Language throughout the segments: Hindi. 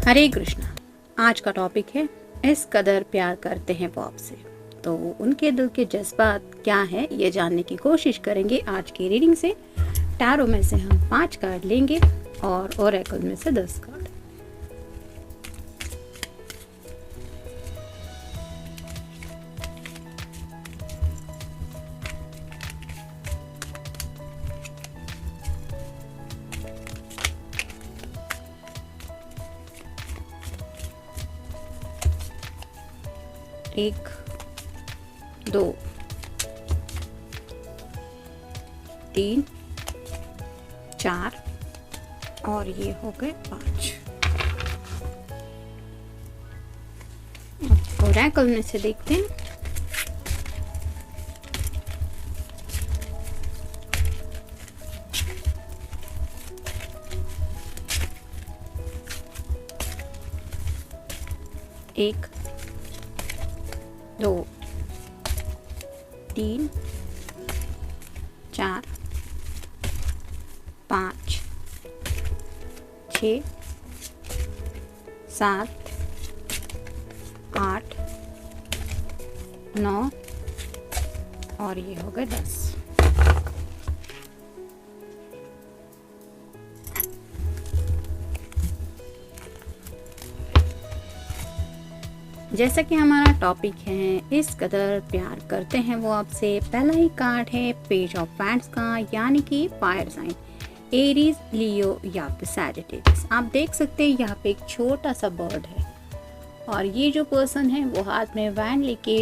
हरे कृष्णा। आज का टॉपिक है इस कदर प्यार करते हैं वो आपसे। तो उनके दिल के जज्बात क्या है ये जानने की कोशिश करेंगे आज की रीडिंग से। टैरो में से हम 5 कार्ड लेंगे और ओरेकल में से 10 कार्ड। एक, 2, 3, 4 और ये हो गए 5। ओरेकल में से देखते हैं। एक, 2, 3, 4, 5, 6, 7, 8, 9 और ये हो गए 10। जैसा कि हमारा टॉपिक है इस कदर प्यार करते हैं वो आपसे, पहला ही कार्ड है पेज ऑफ वैंड्स का, यानी कि फायर साइन एरीज, लियो या फिर सैजिटेरियस। आप देख सकते हैं यहाँ पे एक छोटा सा बर्ड है और ये जो पर्सन है वो हाथ में वैंड लेके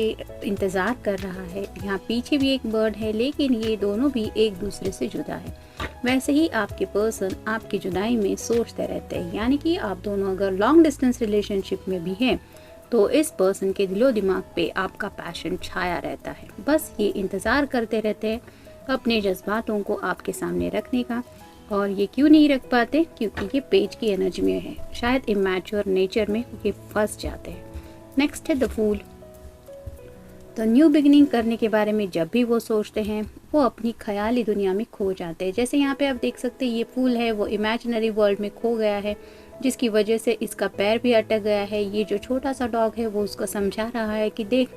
इंतज़ार कर रहा है। यहाँ पीछे भी एक बर्ड है, लेकिन ये दोनों भी एक दूसरे से जुदा है। वैसे ही आपके पर्सन आपकी जुदाई में सोचते रहते हैं, यानी कि आप दोनों अगर लॉन्ग डिस्टेंस रिलेशनशिप में भी हैं तो इस पर्सन के दिलो दिमाग पे आपका पैशन छाया रहता है। बस ये इंतज़ार करते रहते हैं अपने जज्बातों को आपके सामने रखने का, और ये क्यों नहीं रख पाते? क्योंकि ये पेज की एनर्जी में है, शायद इमैच्योर नेचर में ये फंस जाते हैं। नेक्स्ट है द फूल। तो न्यू बिगिनिंग करने के बारे में जब भी वो सोचते हैं वो अपनी ख्याली दुनिया में खो जाते हैं। जैसे यहाँ पे आप देख सकते हैं ये फूल है वो इमेजिनरी वर्ल्ड में खो गया है, जिसकी वजह से इसका पैर भी अटक गया है। ये जो छोटा सा डॉग है वो उसको समझा रहा है कि देख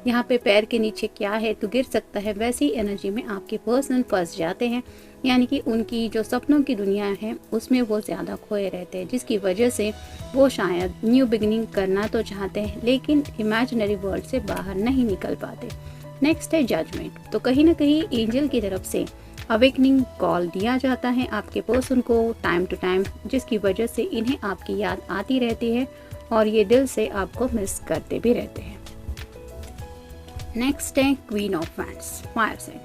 यहाँ पे पैर के नीचे क्या है, तो गिर सकता है। वैसी एनर्जी में आपके पर्सन फंस जाते हैं, यानी कि उनकी जो सपनों की दुनिया है उसमें वो ज़्यादा खोए रहते हैं, जिसकी वजह से वो शायद न्यू बिगिनिंग करना तो चाहते हैं लेकिन इमेजिनरी वर्ल्ड से बाहर नहीं निकल पाते। नेक्स्ट है जजमेंट। तो कहीं ना कहीं एंजल की तरफ से अवेकनिंग कॉल दिया जाता है आपके पर्सन को टाइम टू टाइम, जिसकी वजह से इन्हें आपकी याद आती रहती है और ये दिल से आपको मिस करते भी रहते हैं। नेक्स्ट है queen of wands, fire sign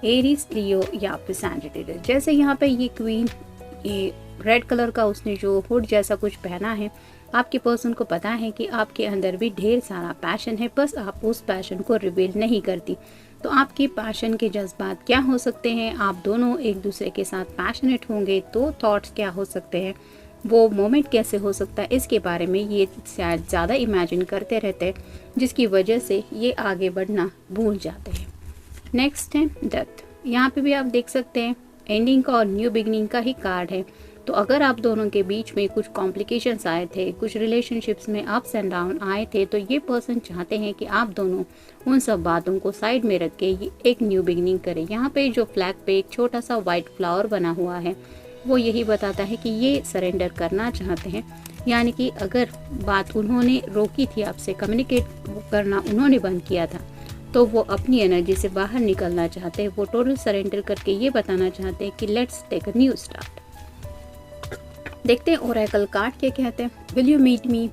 Aries, Leo या फिर सैजिटेरियस। जैसे यहाँ पे ये क्वीन, ये रेड कलर का उसने जो हुड जैसा कुछ पहना है, आपके पर्सन को पता है कि आपके अंदर भी ढेर सारा पैशन है, बस आप उस पैशन को रिवील नहीं करती। तो आपके पैशन के जज्बात क्या हो सकते हैं? आप दोनों एक दूसरे के साथ पैशनेट होंगे तो थॉट्स क्या हो सकते हैं, वो मोमेंट कैसे हो सकता है, इसके बारे में ये शायद ज़्यादा इमेजिन करते रहते हैं, जिसकी वजह से ये आगे बढ़ना भूल जाते हैं। नेक्स्ट है डेथ। यहाँ पे भी आप देख सकते हैं एंडिंग का और न्यू बिगिनिंग का ही कार्ड है। तो अगर आप दोनों के बीच में कुछ कॉम्प्लिकेशंस आए थे, कुछ रिलेशनशिप्स में अप्स एंड डाउन आए थे, तो ये पर्सन चाहते हैं कि आप दोनों उन सब बातों को साइड में रख के ये एक न्यू बिगिनिंग करें। यहाँ पे जो फ्लैग पे एक छोटा सा वाइट फ्लावर बना हुआ है वो यही बताता है कि ये सरेंडर करना चाहते हैं, यानी कि अगर बात उन्होंने रोकी थी, आपसे कम्युनिकेट करना उन्होंने बंद किया था, तो वो अपनी एनर्जी से बाहर निकलना चाहते हैं। वो टोटल सरेंडर करके ये बताना चाहते हैं कि let's take a new start. देखते हैं ओरेकल कार्ड क्या कहते हैं। Will you meet me?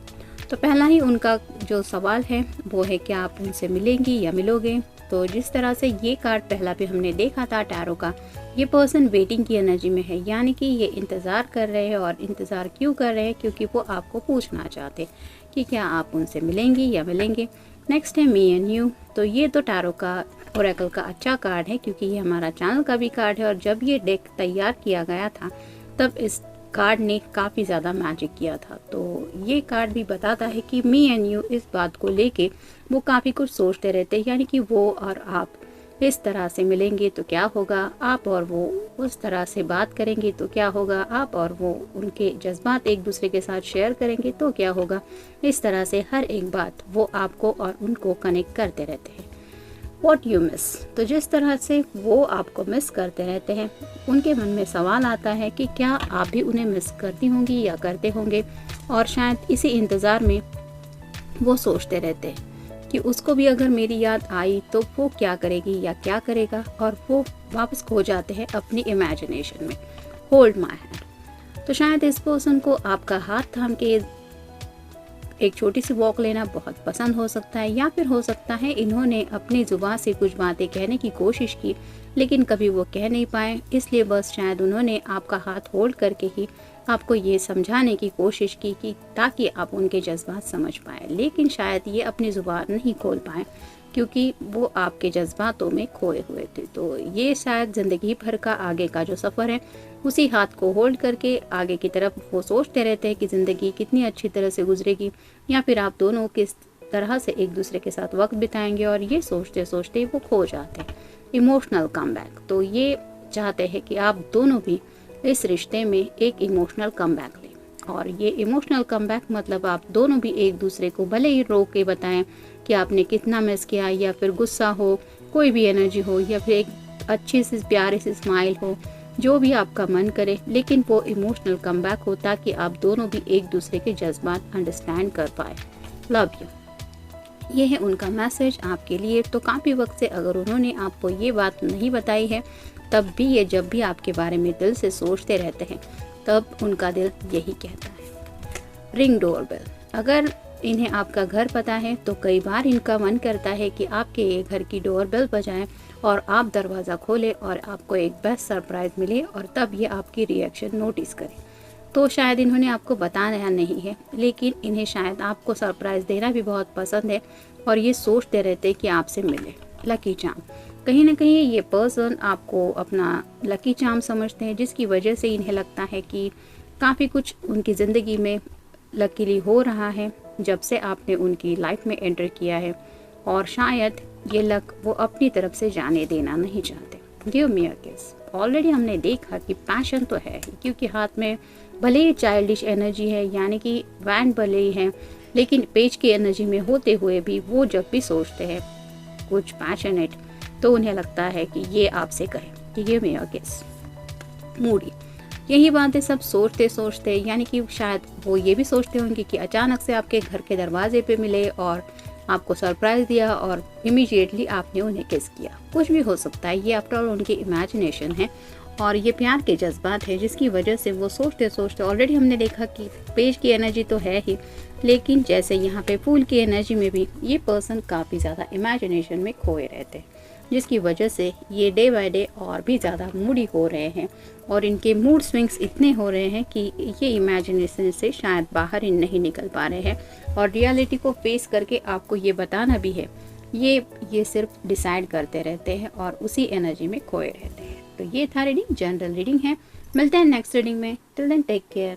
तो पहला ही उनका जो सवाल है वो है क्या आप उनसे मिलेंगी या मिलोगे। तो जिस तरह से ये कार्ड पहला भी हमने देखा था टैरो का, ये पर्सन वेटिंग की एनर्जी में है, यानी कि ये इंतज़ार कर रहे हैं। और इंतज़ार क्यों कर रहे हैं? क्योंकि वो आपको पूछना चाहते हैं कि क्या आप उनसे मिलेंगी या मिलेंगे। नेक्स्ट है मी एंड यू। तो ये तो टैरो का ओरेकल का अच्छा कार्ड है, क्योंकि ये हमारा चैनल का भी कार्ड है और जब ये डेक तैयार किया गया था तब इस कार्ड ने काफ़ी ज़्यादा मैजिक किया था। तो ये कार्ड भी बताता है कि मी एंड यू इस बात को लेके वो काफ़ी कुछ सोचते रहते हैं, यानी कि वो और आप इस तरह से मिलेंगे तो क्या होगा, आप और वो उस तरह से बात करेंगे तो क्या होगा, आप और वो उनके जज्बात एक दूसरे के साथ शेयर करेंगे तो क्या होगा। इस तरह से हर एक बात वो आपको और उनको कनेक्ट करते रहते हैं। What you miss, तो जिस तरह से वो आपको मिस करते रहते हैं, उनके मन में सवाल आता है कि क्या आप भी उन्हें मिस करती होंगी या करते होंगे, और शायद इसी इंतज़ार में वो सोचते रहते हैं कि उसको भी अगर मेरी याद आई तो वो क्या करेगी या क्या करेगा, और वो वापस खो जाते हैं अपनी इमेजिनेशन में। होल्ड माई हैंड, तो शायद इस पर्सन को आपका हाथ थाम के एक छोटी सी वॉक लेना बहुत पसंद हो सकता है, या फिर हो सकता है इन्होंने अपनी जुबान से कुछ बातें कहने की कोशिश की लेकिन कभी वो कह नहीं पाए, इसलिए बस शायद उन्होंने आपका हाथ होल्ड करके ही आपको ये समझाने की कोशिश की कि ताकि आप उनके जज्बात समझ पाए, लेकिन शायद ये अपनी जुबान नहीं खोल पाए क्योंकि वो आपके जज्बातों में खोए हुए थे। तो ये शायद ज़िंदगी भर का आगे का जो सफ़र है उसी हाथ को होल्ड करके आगे की तरफ वो सोचते रहते हैं कि ज़िंदगी कितनी अच्छी तरह से गुजरेगी, या फिर आप दोनों किस तरह से एक दूसरे के साथ वक्त बिताएंगे, और ये सोचते सोचते वो खो जाते हैं। इमोशनल कमबैक, तो ये चाहते हैं कि आप दोनों भी इस रिश्ते में एक इमोशनल कमबैक लें, और ये इमोशनल कमबैक मतलब आप दोनों भी एक दूसरे को भले ही रो के बताएं कि आपने कितना मिस किया, या फिर गुस्सा हो, कोई भी एनर्जी हो, या फिर एक अच्छी सी प्यारी सी स्माइल हो, जो भी आपका मन करे, लेकिन वो इमोशनल कमबैक हो ताकि आप दोनों भी एक दूसरे के जज्बात अंडरस्टैंड कर पाए। लव यू, ये है उनका मैसेज आपके लिए। तो काफ़ी वक्त से अगर उन्होंने आपको ये बात नहीं बताई है, तब भी ये जब भी आपके बारे में दिल से सोचते रहते हैं तब उनका दिल यही कहता है। रिंग डोरबेल, अगर इन्हें आपका घर पता है तो कई बार इनका मन करता है कि आपके ये घर की डोरबेल बजाएं और आप दरवाज़ा खोलें और आपको एक बेस्ट सरप्राइज़ मिले, और तब ये आपकी रिएक्शन नोटिस करें। तो शायद इन्होंने आपको बताया नहीं है, लेकिन इन्हें शायद आपको सरप्राइज़ देना भी बहुत पसंद है और ये सोचते रहते हैं कि आपसे मिले। लकी चार्म, कहीं ना कहीं ये पर्सन आपको अपना लकी चार्म समझते हैं, जिसकी वजह से इन्हें लगता है कि काफ़ी कुछ उनकी ज़िंदगी में लकीली हो रहा है जब से आपने उनकी लाइफ में एंटर किया है, और शायद ये लक वो अपनी तरफ से जाने देना नहीं चाहते। गिव मी अ किस, ऑलरेडी हमने देखा कि पैशन तो है ही, क्योंकि हाथ में भले ही चाइल्डिश एनर्जी है, यानी कि वैन भले ही है, लेकिन पेज की एनर्जी में होते हुए भी वो जब भी सोचते हैं कुछ पैशनेट, तो उन्हें लगता है कि ये आपसे कहे कि गिव मी अ किस। मूडी, यही बातें सब सोचते सोचते, यानी कि शायद वो ये भी सोचते होंगे कि अचानक से आपके घर के दरवाजे पे मिले और आपको सरप्राइज़ दिया और इमीडिएटली आपने उन्हें किस किया। कुछ भी हो सकता है, ये आफ्टर ऑल उनकी इमेजिनेशन है और ये प्यार के जज्बात है, जिसकी वजह से वो सोचते सोचते, ऑलरेडी हमने देखा कि पेज की एनर्जी तो है ही, लेकिन जैसे यहाँ पे फूल की एनर्जी में भी ये पर्सन काफ़ी ज़्यादा इमेजिनेशन में खोए रहते हैं, जिसकी वजह से ये डे बाय डे और भी ज़्यादा मूडी हो रहे हैं, और इनके मूड स्विंग्स इतने हो रहे हैं कि ये इमेजिनेशन से शायद बाहर ही नहीं निकल पा रहे हैं, और रियलिटी को फेस करके आपको ये बताना भी है, ये सिर्फ डिसाइड करते रहते हैं और उसी एनर्जी में खोए रहते हैं। तो ये था रीडिंग, जनरल रीडिंग है। मिलते हैं नेक्स्ट रीडिंग में। Till then take care.